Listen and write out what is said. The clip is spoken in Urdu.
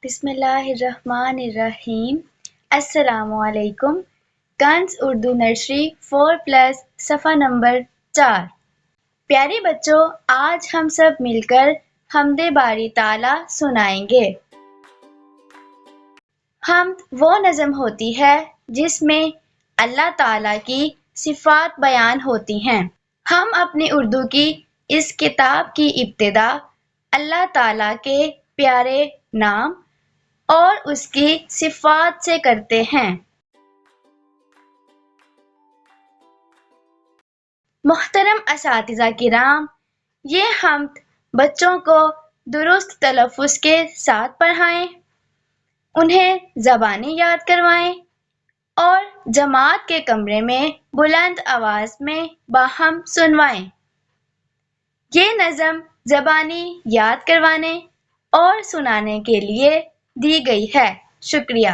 بسم اللہ الرحمن الرحیم۔ السلام علیکم۔ کنز اردو نرسری 4+ صفحہ نمبر 4۔ پیارے بچوں، آج ہم سب مل کر حمد باری تعالیٰ سنائیں گے۔ حمد وہ نظم ہوتی ہے جس میں اللہ تعالیٰ کی صفات بیان ہوتی ہیں۔ ہم اپنی اردو کی اس کتاب کی ابتدا اللہ تعالیٰ کے پیارے نام اور اس کی صفات سے کرتے ہیں۔ محترم اساتذہ کرام، یہ حمد بچوں کو درست تلفظ کے ساتھ پڑھائیں، انہیں زبانیں یاد کروائیں اور جماعت کے کمرے میں بلند آواز میں باہم سنوائیں۔ یہ نظم زبانی یاد کروانے اور سنانے کے لیے دی گئی ہے۔ شکریہ۔